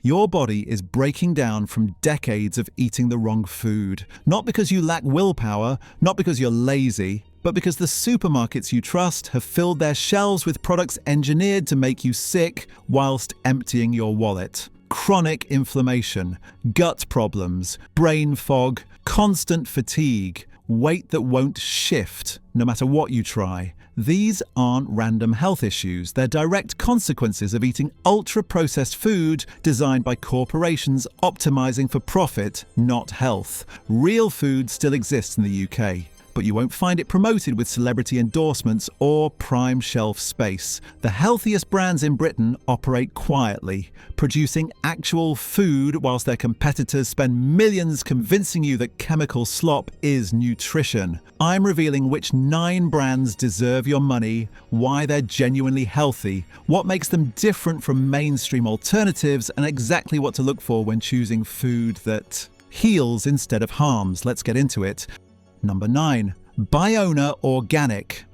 Your body is breaking down from decades of eating the wrong food. Not because you lack willpower, not because you're lazy, but because the supermarkets you trust have filled their shelves with products engineered to make you sick whilst emptying your wallet. Chronic inflammation, gut problems, brain fog, constant fatigue, weight that won't shift no matter what you try. These aren't random health issues, they're direct consequences of eating ultra-processed food designed by corporations optimizing for profit, not health. Real food still exists in the UK, but you won't find it promoted with celebrity endorsements or prime shelf space. The healthiest brands in Britain operate quietly, producing actual food whilst their competitors spend millions convincing you that chemical slop is nutrition. I'm revealing which 9 brands deserve your money, why they're genuinely healthy, what makes them different from mainstream alternatives, and exactly what to look for when choosing food that heals instead of harms. Let's get into it. Number 9. Biona Organic.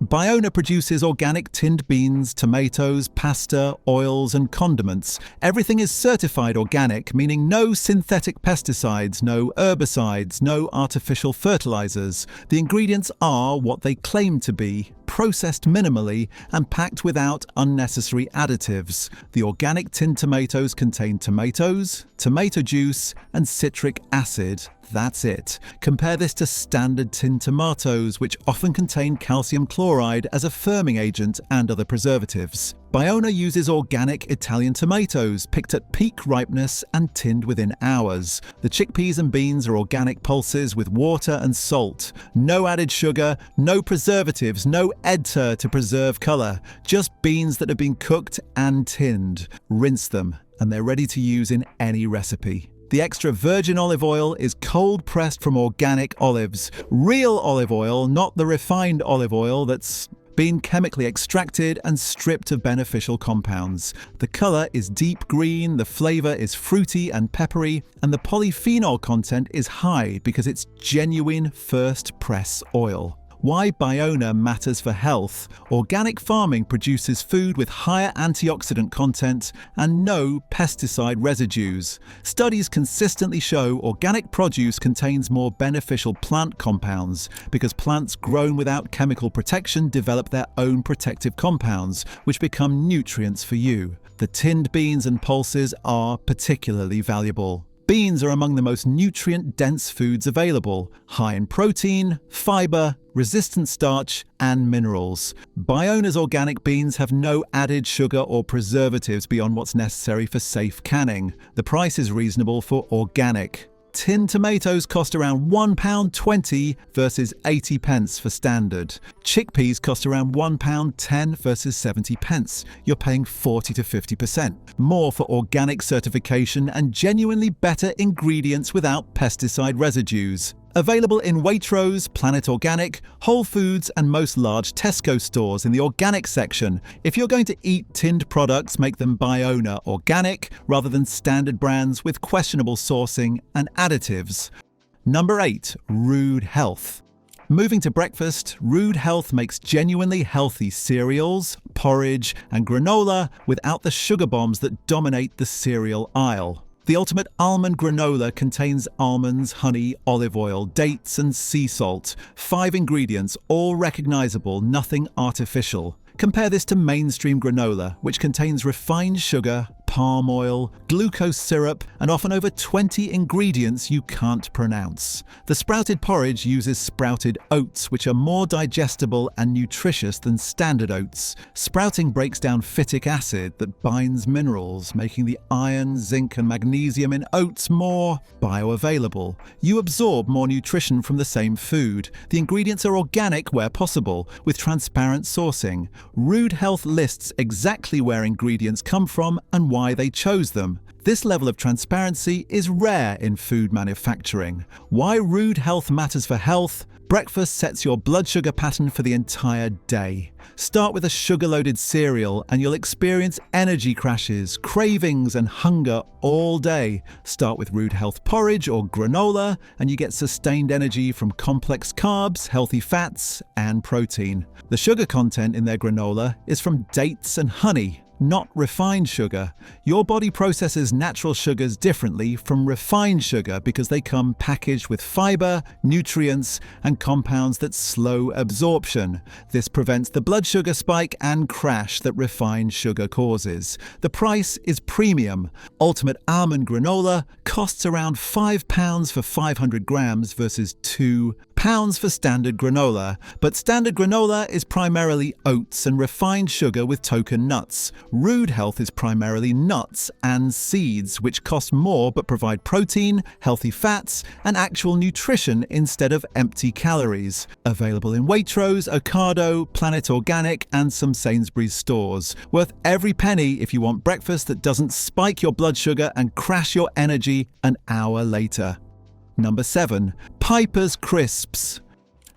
Biona produces organic tinned beans, tomatoes, pasta, oils and condiments. Everything is certified organic, meaning no synthetic pesticides, no herbicides, no artificial fertilizers. The ingredients are what they claim to be, processed minimally and packed without unnecessary additives. The organic tinned tomatoes contain tomatoes, tomato juice and citric acid. That's it. Compare this to standard tinned tomatoes, which often contain calcium chloride as a firming agent and other preservatives. Biona uses organic Italian tomatoes, picked at peak ripeness and tinned within hours. The chickpeas and beans are organic pulses with water and salt. No added sugar, no preservatives, no editor to preserve colour. Just beans that have been cooked and tinned. Rinse them, and they're ready to use in any recipe. The extra virgin olive oil is cold pressed from organic olives. Real olive oil, not the refined olive oil that's been chemically extracted and stripped of beneficial compounds. The colour is deep green, the flavour is fruity and peppery, and the polyphenol content is high because it's genuine first press oil. Why Biona matters for health. Organic farming produces food with higher antioxidant content and no pesticide residues. Studies consistently show organic produce contains more beneficial plant compounds because plants grown without chemical protection develop their own protective compounds, which become nutrients for you. The tinned beans and pulses are particularly valuable. Beans are among the most nutrient-dense foods available, high in protein, fibre, resistant starch and minerals. Biona's organic beans have no added sugar or preservatives beyond what's necessary for safe canning. The price is reasonable for organic. Tinned tomatoes cost around £1.20 versus 80 pence for standard. Chickpeas cost around £1.10 versus 70 pence. You're paying 40 to 50% more for organic certification and genuinely better ingredients without pesticide residues. Available in Waitrose, Planet Organic, Whole Foods and most large Tesco stores in the organic section. If you're going to eat tinned products, make them Biona Organic rather than standard brands with questionable sourcing and additives. Number 8. Rude Health. Moving to breakfast, Rude Health makes genuinely healthy cereals, porridge and granola without the sugar bombs that dominate the cereal aisle. The ultimate almond granola contains almonds, honey, olive oil, dates and sea salt. 5 ingredients, all recognizable, nothing artificial. Compare this to mainstream granola, which contains refined sugar, palm oil, glucose syrup, and often over 20 ingredients you can't pronounce. The sprouted porridge uses sprouted oats, which are more digestible and nutritious than standard oats. Sprouting breaks down phytic acid that binds minerals, making the iron, zinc, and magnesium in oats more bioavailable. You absorb more nutrition from the same food. The ingredients are organic where possible, with transparent sourcing. Rude Health lists exactly where ingredients come from and why they chose them. This level of transparency is rare in food manufacturing. Why Rude Health matters for health? Breakfast sets your blood sugar pattern for the entire day. Start with a sugar-loaded cereal and you'll experience energy crashes, cravings and hunger all day. Start with Rude Health porridge or granola and you get sustained energy from complex carbs, healthy fats and protein. The sugar content in their granola is from dates and honey, not refined sugar. Your body processes natural sugars differently from refined sugar because they come packaged with fiber, nutrients, and compounds that slow absorption. This prevents the blood sugar spike and crash that refined sugar causes. The price is premium. Ultimate almond granola costs around £5 for 500 grams versus £2 for standard granola, but standard granola is primarily oats and refined sugar with token nuts. Rude Health is primarily nuts and seeds, which cost more but provide protein, healthy fats, and actual nutrition instead of empty calories. Available in Waitrose, Ocado, Planet Organic, and some Sainsbury's stores. Worth every penny if you want breakfast that doesn't spike your blood sugar and crash your energy an hour later. Number 7. Piper's Crisps.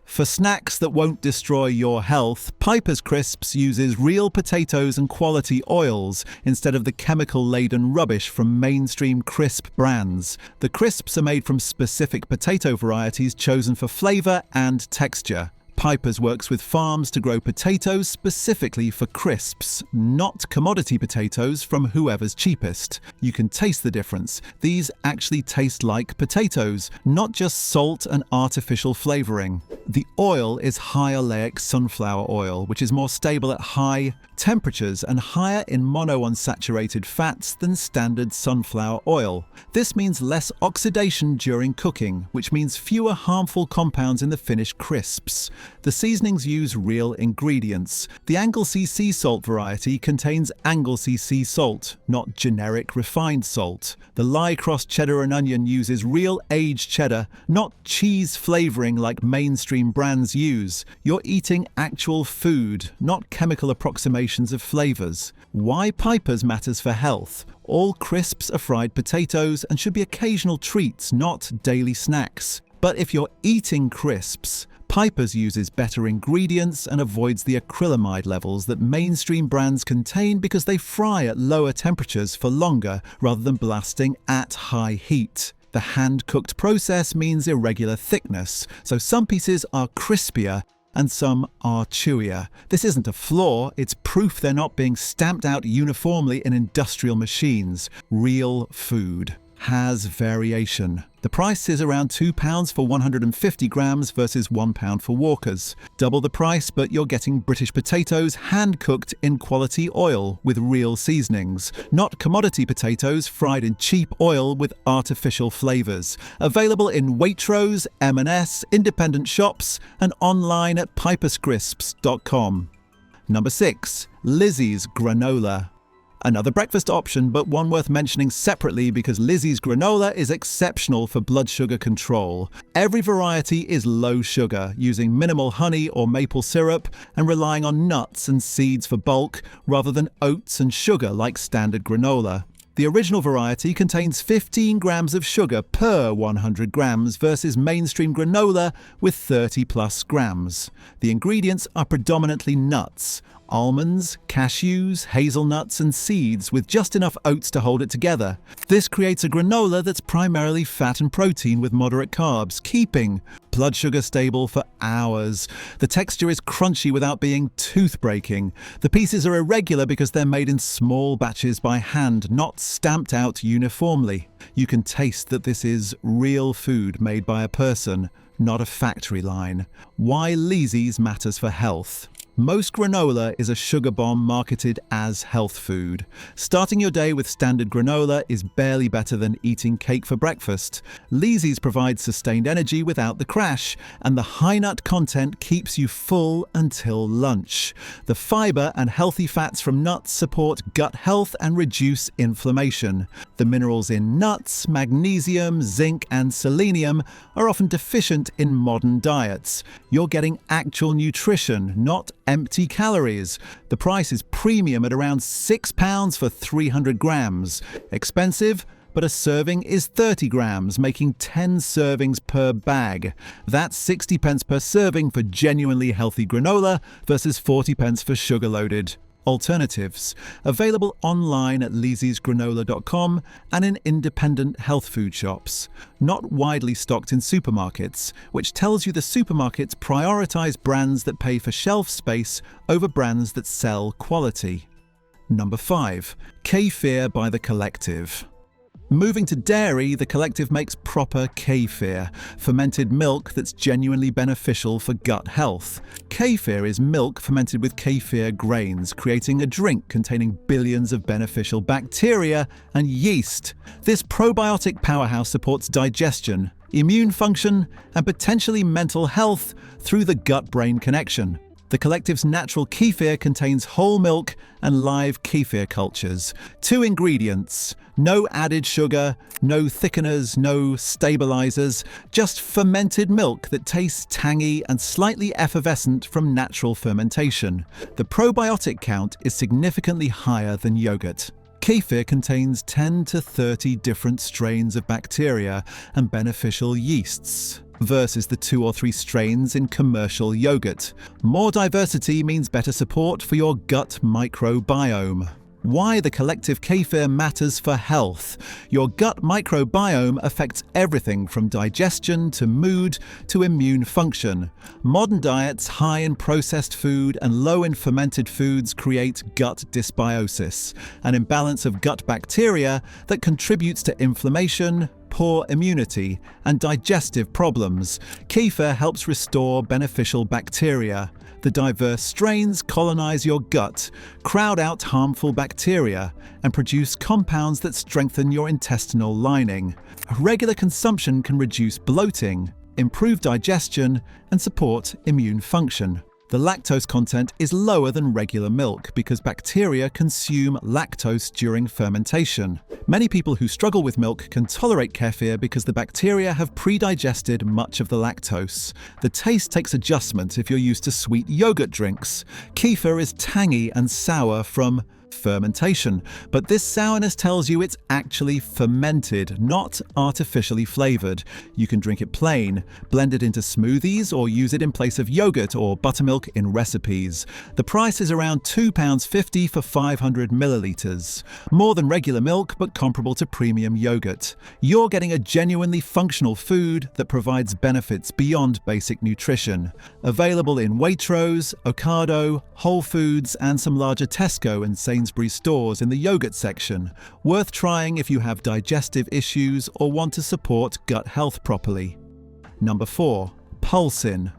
For snacks that won't destroy your health, Piper's Crisps uses real potatoes and quality oils instead of the chemical-laden rubbish from mainstream crisp brands. The crisps are made from specific potato varieties chosen for flavor and texture. Piper's works with farms to grow potatoes specifically for crisps, not commodity potatoes from whoever's cheapest. You can taste the difference. These actually taste like potatoes, not just salt and artificial flavoring. The oil is high oleic sunflower oil, which is more stable at high temperatures and higher in monounsaturated fats than standard sunflower oil. This means less oxidation during cooking, which means fewer harmful compounds in the finished crisps. The seasonings use real ingredients. The Anglesey sea salt variety contains Anglesey sea salt, not generic refined salt. The Lye Cross cheddar and onion uses real aged cheddar, not cheese flavoring like mainstream brands use. You're eating actual food, not chemical approximations of flavors. Why Piper's matters for health. All crisps are fried potatoes and should be occasional treats, not daily snacks. But if you're eating crisps, Piper's uses better ingredients and avoids the acrylamide levels that mainstream brands contain because they fry at lower temperatures for longer rather than blasting at high heat. The hand-cooked process means irregular thickness, so some pieces are crispier and some are chewier. This isn't a flaw, it's proof they're not being stamped out uniformly in industrial machines. Real food has variation. The price is around £2 for 150 grams versus £1 for Walkers. Double the price, but you're getting British potatoes hand-cooked in quality oil with real seasonings, not commodity potatoes fried in cheap oil with artificial flavours. Available in Waitrose, M&S, independent shops, and online at piperscrisps.com. Number 6. Lizzy's granola. Another breakfast option, but one worth mentioning separately because Lizzy's granola is exceptional for blood sugar control. Every variety is low sugar, using minimal honey or maple syrup and relying on nuts and seeds for bulk rather than oats and sugar like standard granola. The original variety contains 15 grams of sugar per 100 grams versus mainstream granola with 30 plus grams. The ingredients are predominantly nuts. Almonds, cashews, hazelnuts, and seeds with just enough oats to hold it together. This creates a granola that's primarily fat and protein with moderate carbs, keeping blood sugar stable for hours. The texture is crunchy without being tooth-breaking. The pieces are irregular because they're made in small batches by hand, not stamped out uniformly. You can taste that this is real food made by a person, not a factory line. Why Lizzy's matters for health. Most granola is a sugar bomb marketed as health food. Starting your day with standard granola is barely better than eating cake for breakfast. Lizzy's provides sustained energy without the crash, and the high nut content keeps you full until lunch. The fiber and healthy fats from nuts support gut health and reduce inflammation. The minerals in nuts, magnesium, zinc, and selenium are often deficient in modern diets. You're getting actual nutrition, not empty calories. The price is premium at around £6 for 300 grams. Expensive, but a serving is 30 grams, making 10 servings per bag. That's 60 pence per serving for genuinely healthy granola versus 40 pence for sugar-loaded alternatives. Available online at lizzysgranola.com and in independent health food shops. Not widely stocked in supermarkets, which tells you the supermarkets prioritize brands that pay for shelf space over brands that sell quality. Number 5. Kefir by the Collective. Moving to dairy, the Collective makes proper kefir, fermented milk that's genuinely beneficial for gut health. Kefir is milk fermented with kefir grains, creating a drink containing billions of beneficial bacteria and yeast. This probiotic powerhouse supports digestion, immune function, and potentially mental health through the gut-brain connection. The Collective's natural kefir contains whole milk and live kefir cultures. 2 ingredients: no added sugar, no thickeners, no stabilizers, just fermented milk that tastes tangy and slightly effervescent from natural fermentation. The probiotic count is significantly higher than yogurt. Kefir contains 10 to 30 different strains of bacteria and beneficial yeasts, versus the 2 or 3 strains in commercial yogurt. More diversity means better support for your gut microbiome. Why the Collective kefir matters for health. Your gut microbiome affects everything from digestion to mood to immune function. Modern diets high in processed food and low in fermented foods create gut dysbiosis, an imbalance of gut bacteria that contributes to inflammation, poor immunity, and digestive problems. Kefir helps restore beneficial bacteria. The diverse strains colonize your gut, crowd out harmful bacteria, and produce compounds that strengthen your intestinal lining. Regular consumption can reduce bloating, improve digestion, and support immune function. The lactose content is lower than regular milk because bacteria consume lactose during fermentation. Many people who struggle with milk can tolerate kefir because the bacteria have pre-digested much of the lactose. The taste takes adjustment if you're used to sweet yogurt drinks. Kefir is tangy and sour from fermentation, but this sourness tells you it's actually fermented, not artificially flavored. You can drink it plain, blend it into smoothies, or use it in place of yogurt or buttermilk in recipes. The price is around £2.50 for 500 millilitres. More than regular milk, but comparable to premium yogurt. You're getting a genuinely functional food that provides benefits beyond basic nutrition. Available in Waitrose, Ocado, Whole Foods, and some larger Tesco and Sainsbury's stores in the yogurt section. Worth trying if you have digestive issues or want to support gut health properly. Number 4. Pulsin.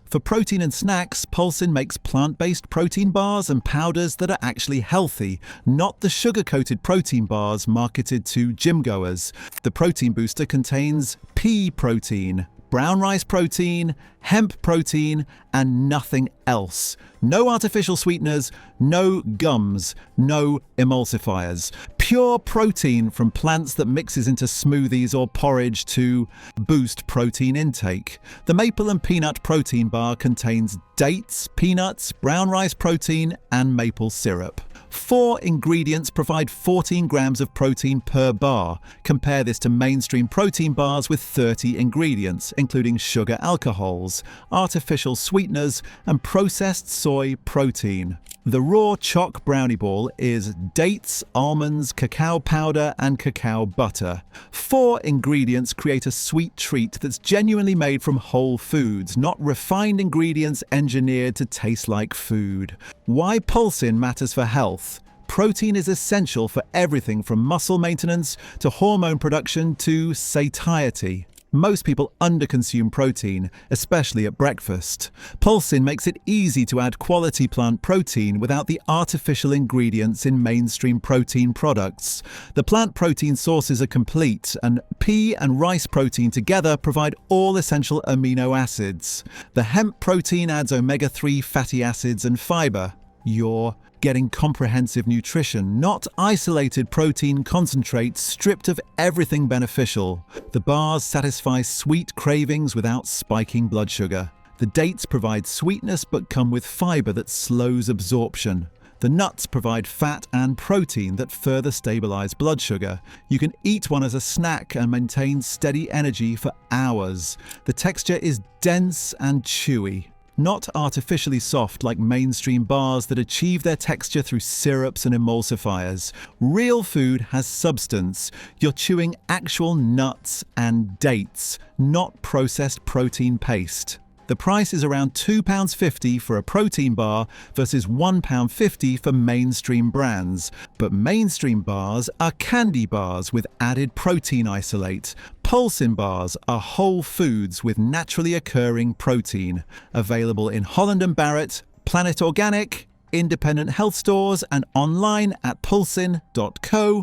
For protein and snacks, Pulsin makes plant-based protein bars and powders that are actually healthy, not the sugar-coated protein bars marketed to gym-goers. The protein booster contains pea protein, brown rice protein, hemp protein, and nothing else. No artificial sweeteners, no gums, no emulsifiers. Pure protein from plants that mixes into smoothies or porridge to boost protein intake. The maple and peanut protein bar contains dates, peanuts, brown rice protein, and maple syrup. 4 ingredients provide 14 grams of protein per bar. Compare this to mainstream protein bars with 30 ingredients, including sugar alcohols, artificial sweeteners, and processed soy protein. The raw choc brownie ball is dates, almonds, cacao powder, and cacao butter. 4 ingredients create a sweet treat that's genuinely made from whole foods, not refined ingredients engineered to taste like food. Why Pulsin matters for health. Protein is essential for everything from muscle maintenance to hormone production to satiety. Most people underconsume protein, especially at breakfast. Pulsin makes it easy to add quality plant protein without the artificial ingredients in mainstream protein products. The plant protein sources are complete, and pea and rice protein together provide all essential amino acids. The hemp protein adds omega-3 fatty acids and fiber. You're getting comprehensive nutrition, not isolated protein concentrates stripped of everything beneficial. The bars satisfy sweet cravings without spiking blood sugar. The dates provide sweetness but come with fiber that slows absorption. The nuts provide fat and protein that further stabilize blood sugar. You can eat one as a snack and maintain steady energy for hours. The texture is dense and chewy. Not artificially soft like mainstream bars that achieve their texture through syrups and emulsifiers. Real food has substance. You're chewing actual nuts and dates, not processed protein paste. The price is around £2.50 for a protein bar versus £1.50 for mainstream brands. But mainstream bars are candy bars with added protein isolate. Pulsin bars are whole foods with naturally occurring protein. Available in Holland & Barrett, Planet Organic, independent health stores and online at pulsin.co.uk.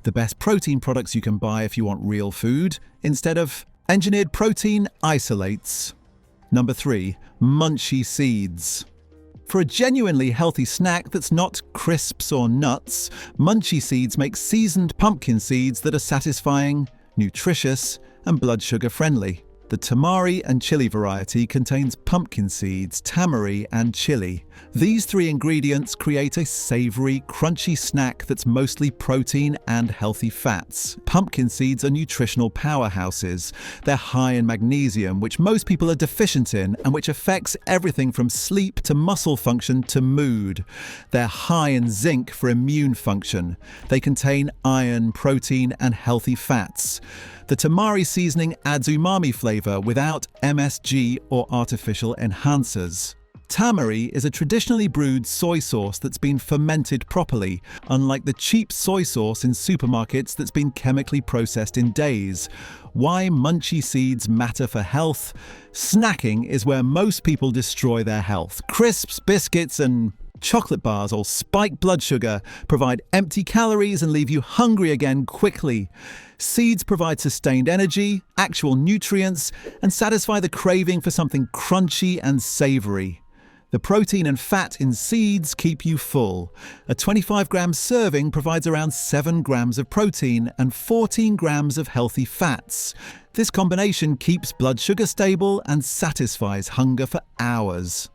The best protein products you can buy if you want real food instead of engineered protein isolates. Number 3. Munchy Seeds. For a genuinely healthy snack that's not crisps or nuts, Munchy Seeds make seasoned pumpkin seeds that are satisfying, nutritious, and blood sugar friendly. The tamari and chili variety contains pumpkin seeds, tamari, and chili. These three ingredients create a savory, crunchy snack that's mostly protein and healthy fats. Pumpkin seeds are nutritional powerhouses. They're high in magnesium, which most people are deficient in, and which affects everything from sleep to muscle function to mood. They're high in zinc for immune function. They contain iron, protein, and healthy fats. The tamari seasoning adds umami flavor without MSG or artificial enhancers. Tamari is a traditionally brewed soy sauce that's been fermented properly, unlike the cheap soy sauce in supermarkets that's been chemically processed in days. Why Munchy Seeds matter for health? Snacking is where most people destroy their health. Crisps, biscuits, and chocolate bars all spike blood sugar, provide empty calories, and leave you hungry again quickly. Seeds provide sustained energy, actual nutrients, and satisfy the craving for something crunchy and savory. The protein and fat in seeds keep you full. A 25-gram serving provides around 7 grams of protein and 14 grams of healthy fats. This combination keeps blood sugar stable and satisfies hunger for hours.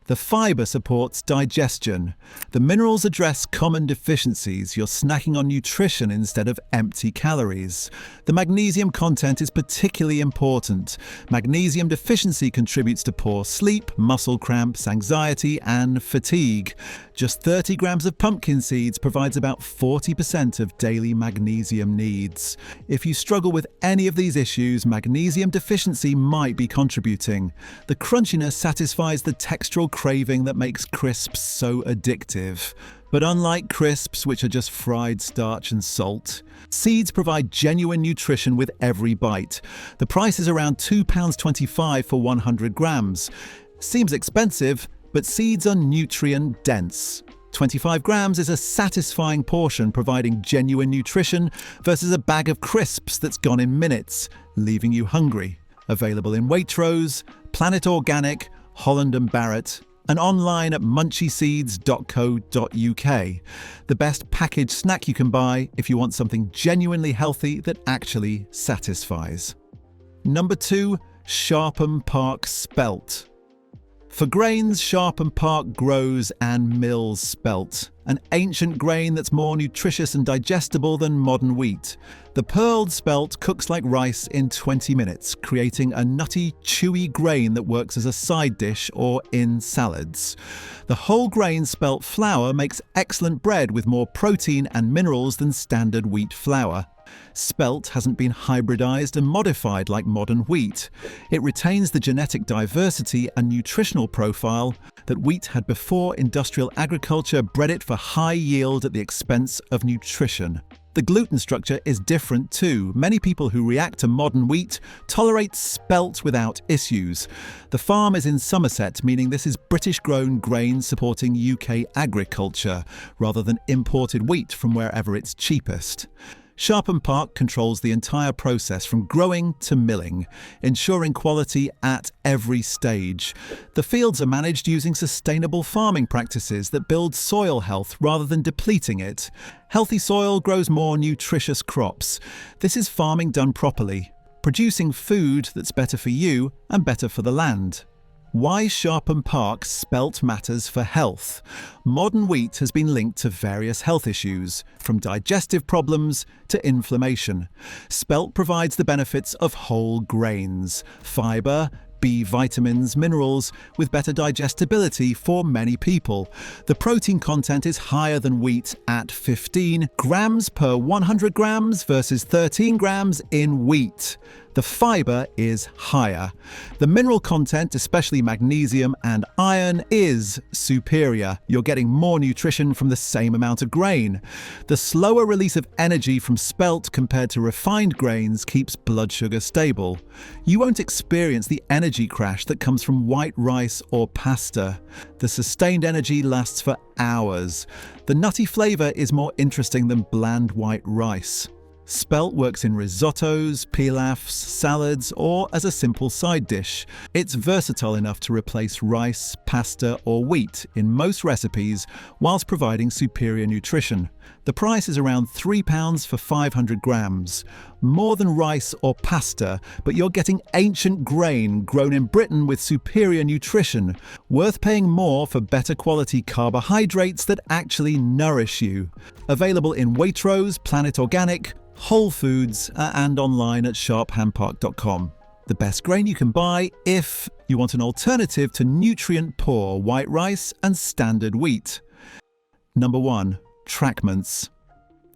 The fiber supports digestion. The minerals address common deficiencies. You're snacking on nutrition instead of empty calories. The magnesium content is particularly important. Magnesium deficiency contributes to poor sleep, muscle cramps, anxiety, and fatigue. Just 30 grams of pumpkin seeds provides about 40% of daily magnesium needs. If you struggle with any of these issues, magnesium deficiency might be contributing. The crunchiness satisfies the textural craving that makes crisps so addictive. But unlike crisps, which are just fried starch and salt, seeds provide genuine nutrition with every bite. The price is around £2.25 for 100 grams. Seems expensive, but seeds are nutrient-dense. 25 grams is a satisfying portion, providing genuine nutrition versus a bag of crisps that's gone in minutes, leaving you hungry. Available in Waitrose, Planet Organic, Holland & Barrett, and online at munchyseeds.co.uk. The best packaged snack you can buy if you want something genuinely healthy that actually satisfies. Number 2. Sharpham Park Spelt. For grains, Sharpham Park grows and mills spelt, an ancient grain that's more nutritious and digestible than modern wheat. The pearled spelt cooks like rice in 20 minutes, creating a nutty, chewy grain that works as a side dish or in salads. The whole grain spelt flour makes excellent bread with more protein and minerals than standard wheat flour. Spelt hasn't been hybridized and modified like modern wheat. It retains the genetic diversity and nutritional profile that wheat had before industrial agriculture bred it for high yield at the expense of nutrition. The gluten structure is different too. Many people who react to modern wheat tolerate spelt without issues. The farm is in Somerset, meaning this is British-grown grain supporting UK agriculture, rather than imported wheat from wherever it's cheapest. Sharpham Park controls the entire process from growing to milling, ensuring quality at every stage. The fields are managed using sustainable farming practices that build soil health rather than depleting it. Healthy soil grows more nutritious crops. This is farming done properly, producing food that's better for you and better for the land. Why Sharpham Park spelt matters for health. Modern wheat has been linked to various health issues, from digestive problems to inflammation. Spelt provides the benefits of whole grains, fibre, B vitamins, minerals, with better digestibility for many people. The protein content is higher than wheat at 15 grams per 100 grams versus 13 grams in wheat. The fiber is higher. The mineral content, especially magnesium and iron, is superior. You're getting more nutrition from the same amount of grain. The slower release of energy from spelt compared to refined grains keeps blood sugar stable. You won't experience the energy crash that comes from white rice or pasta. The sustained energy lasts for hours. The nutty flavour is more interesting than bland white rice. Spelt works in risottos, pilafs, salads, or as a simple side dish. It's versatile enough to replace rice, pasta, or wheat in most recipes, whilst providing superior nutrition. The price is around £3 for 500 grams. More than rice or pasta, but you're getting ancient grain grown in Britain with superior nutrition. Worth paying more for better quality carbohydrates that actually nourish you. Available in Waitrose, Planet Organic, Whole Foods, and online at sharphampark.com. The best grain you can buy if you want an alternative to nutrient-poor white rice and standard wheat. Number 1. Tracklements.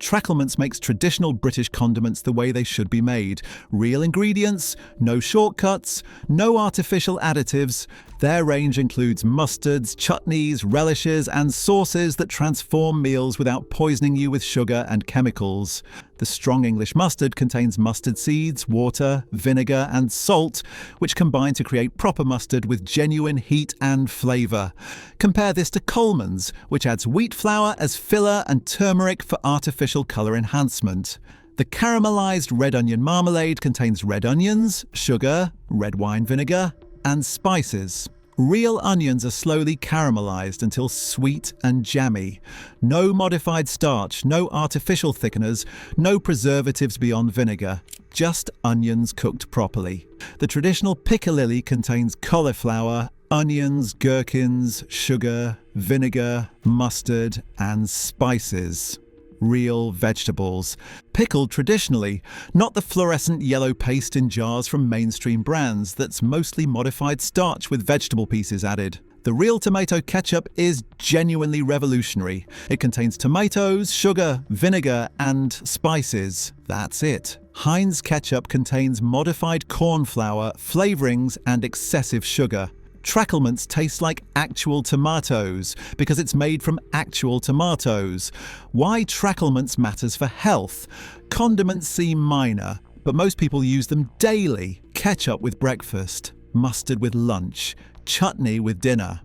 Tracklements makes traditional British condiments the way they should be made. Real ingredients, no shortcuts, no artificial additives. Their range includes mustards, chutneys, relishes, and sauces that transform meals without poisoning you with sugar and chemicals. The strong English mustard contains mustard seeds, water, vinegar, and salt, which combine to create proper mustard with genuine heat and flavour. Compare this to Coleman's, which adds wheat flour as filler and turmeric for artificial colour enhancement. The caramelised red onion marmalade contains red onions, sugar, red wine vinegar, and spices. Real onions are slowly caramelised until sweet and jammy. No modified starch, no artificial thickeners, no preservatives beyond vinegar. Just onions cooked properly. The traditional piccalilli contains cauliflower, onions, gherkins, sugar, vinegar, mustard, and spices. Real vegetables. Pickled traditionally, not the fluorescent yellow paste in jars from mainstream brands that's mostly modified starch with vegetable pieces added. The real tomato ketchup is genuinely revolutionary. It contains tomatoes, sugar, vinegar, and spices. That's it. Heinz ketchup contains modified corn flour, flavourings, and excessive sugar. Tracklements taste like actual tomatoes because it's made from actual tomatoes. Why Tracklements matters for health. Condiments seem minor, but most people use them daily. Ketchup with breakfast, mustard with lunch, chutney with dinner.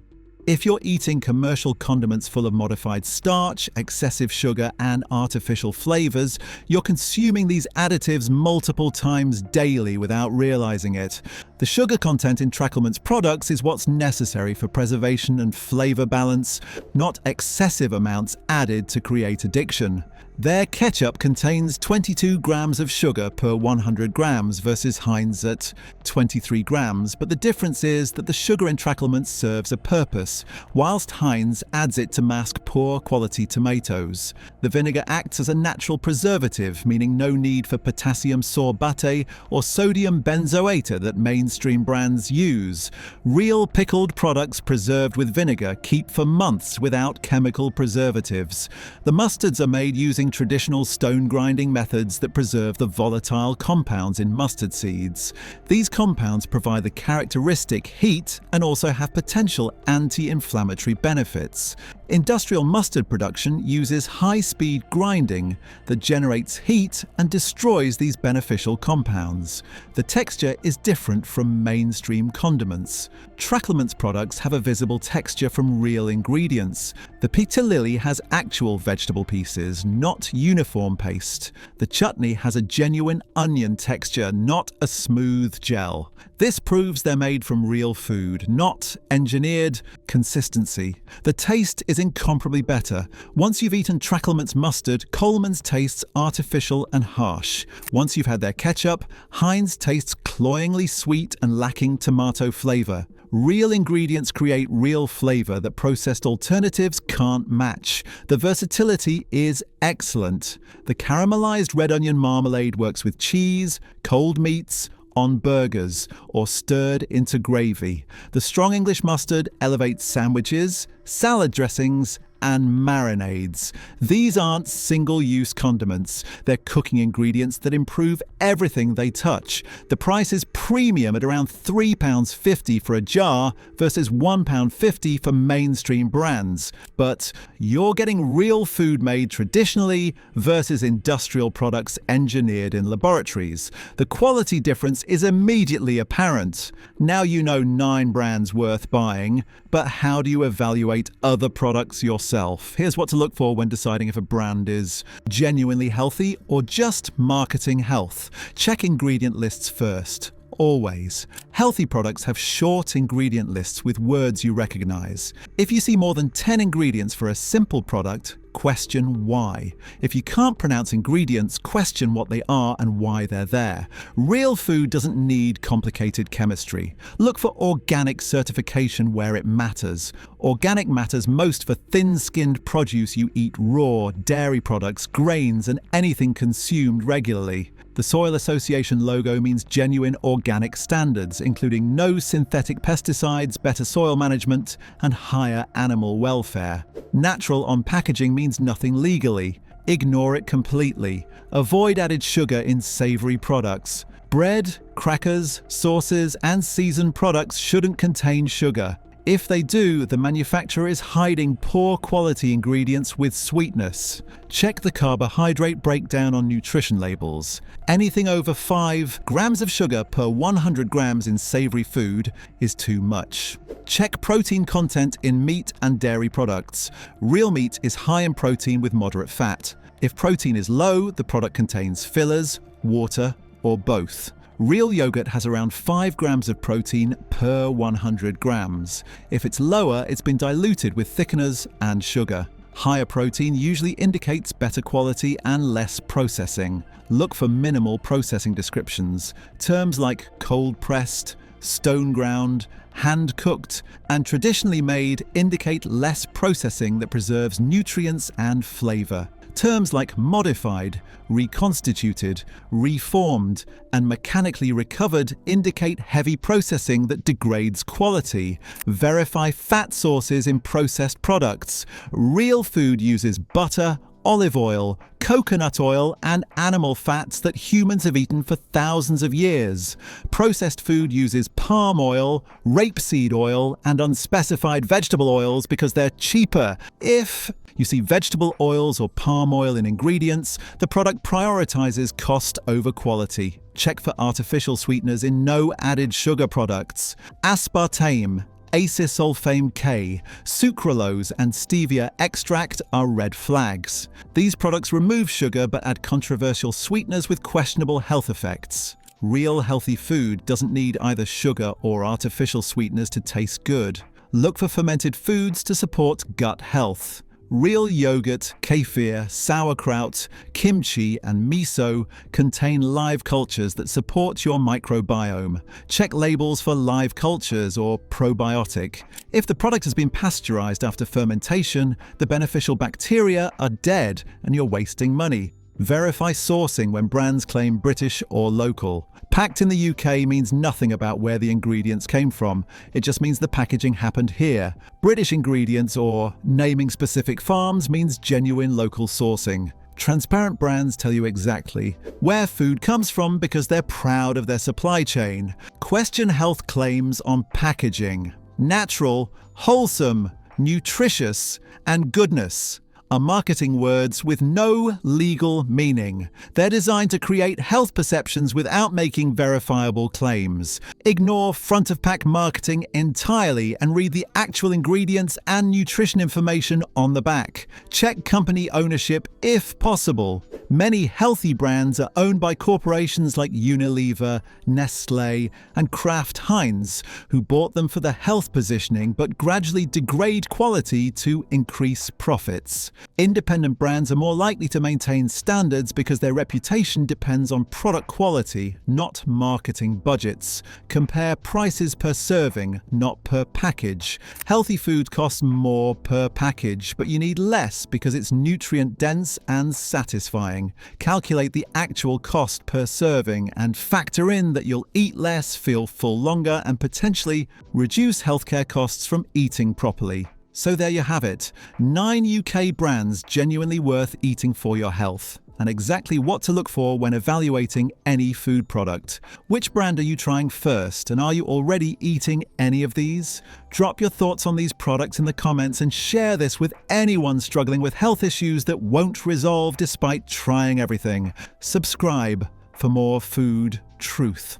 If you're eating commercial condiments full of modified starch, excessive sugar, and artificial flavors, you're consuming these additives multiple times daily without realizing it. The sugar content in Tracklements products is what's necessary for preservation and flavor balance, not excessive amounts added to create addiction. Their ketchup contains 22 grams of sugar per 100 grams versus Heinz at 23 grams, but the difference is that the sugar in Tracklements serves a purpose, whilst Heinz adds it to mask poor quality tomatoes. The vinegar acts as a natural preservative, meaning no need for potassium sorbate or sodium benzoate that mainstream brands use. Real pickled products preserved with vinegar keep for months without chemical preservatives. The mustards are made using traditional stone grinding methods that preserve the volatile compounds in mustard seeds. These compounds provide the characteristic heat and also have potential anti-inflammatory benefits. Industrial mustard production uses high-speed grinding that generates heat and destroys these beneficial compounds. The texture is different from mainstream condiments. Tracklements products have a visible texture from real ingredients. The piccalilli has actual vegetable pieces, not uniform paste. The chutney has a genuine onion texture, not a smooth gel. This proves they're made from real food, not engineered consistency. The taste is incomparably better. Once you've eaten Tracklements mustard, Coleman's tastes artificial and harsh. Once you've had their ketchup, Heinz tastes cloyingly sweet and lacking tomato flavour. Real ingredients create real flavour that processed alternatives can't match. The versatility is excellent. The caramelised red onion marmalade works with cheese, cold meats, on burgers, or stirred into gravy. The strong English mustard elevates sandwiches, salad dressings, and marinades. These aren't single-use condiments. They're cooking ingredients that improve everything they touch. The price is premium at around £3.50 for a jar versus £1.50 for mainstream brands. But you're getting real food made traditionally versus industrial products engineered in laboratories. The quality difference is immediately apparent. Now you know 9 brands worth buying, but how do you evaluate other products yourself? Here's what to look for when deciding if a brand is genuinely healthy or just marketing health. Check ingredient lists first. Always. Healthy products have short ingredient lists with words you recognize. If you see more than 10 ingredients for a simple product, question why. If you can't pronounce ingredients, question what they are and why they're there. Real food doesn't need complicated chemistry. Look for organic certification where it matters. Organic matters most for thin-skinned produce you eat raw, dairy products, grains, and anything consumed regularly. The Soil Association logo means genuine organic standards, including no synthetic pesticides, better soil management, and higher animal welfare. Natural on packaging means nothing legally. Ignore it completely. Avoid added sugar in savory products. Bread, crackers, sauces, and seasoned products shouldn't contain sugar. If they do, the manufacturer is hiding poor quality ingredients with sweetness. Check the carbohydrate breakdown on nutrition labels. Anything over 5 grams of sugar per 100 grams in savory food is too much. Check protein content in meat and dairy products. Real meat is high in protein with moderate fat. If protein is low, the product contains fillers, water, or both. Real yogurt has around 5 grams of protein per 100 grams. If it's lower, it's been diluted with thickeners and sugar. Higher protein usually indicates better quality and less processing. Look for minimal processing descriptions. Terms like cold-pressed, stone-ground, hand-cooked, and traditionally made indicate less processing that preserves nutrients and flavor. Terms like modified, reconstituted, reformed, and mechanically recovered indicate heavy processing that degrades quality. Verify fat sources in processed products. Real food uses butter, olive oil, coconut oil, and animal fats that humans have eaten for thousands of years. Processed food uses palm oil, rapeseed oil, and unspecified vegetable oils because they're cheaper. If you see vegetable oils or palm oil in ingredients, the product prioritizes cost over quality. Check for artificial sweeteners in no added sugar products. Aspartame, acesulfame K, sucralose, and stevia extract are red flags. These products remove sugar but add controversial sweeteners with questionable health effects. Real healthy food doesn't need either sugar or artificial sweeteners to taste good. Look for fermented foods to support gut health. Real yogurt, kefir, sauerkraut, kimchi, and miso contain live cultures that support your microbiome. Check labels for live cultures or probiotic. If the product has been pasteurized after fermentation, the beneficial bacteria are dead and you're wasting money. Verify sourcing when brands claim British or local. Packed in the UK means nothing about where the ingredients came from. It just means the packaging happened here. British ingredients or naming specific farms means genuine local sourcing. Transparent brands tell you exactly where food comes from because they're proud of their supply chain. Question health claims on packaging. Natural, wholesome, nutritious, and goodness are marketing words with no legal meaning. They're designed to create health perceptions without making verifiable claims. Ignore front-of-pack marketing entirely and read the actual ingredients and nutrition information on the back. Check company ownership if possible. Many healthy brands are owned by corporations like Unilever, Nestlé, and Kraft Heinz, who bought them for the health positioning but gradually degrade quality to increase profits. Independent brands are more likely to maintain standards because their reputation depends on product quality, not marketing budgets. Compare prices per serving, not per package. Healthy food costs more per package, but you need less because it's nutrient-dense and satisfying. Calculate the actual cost per serving and factor in that you'll eat less, feel full longer, and potentially reduce healthcare costs from eating properly. So there you have it, 9 UK brands genuinely worth eating for your health, and exactly what to look for when evaluating any food product. Which brand are you trying first, and are you already eating any of these? Drop your thoughts on these products in the comments and share this with anyone struggling with health issues that won't resolve despite trying everything. Subscribe for more food truth.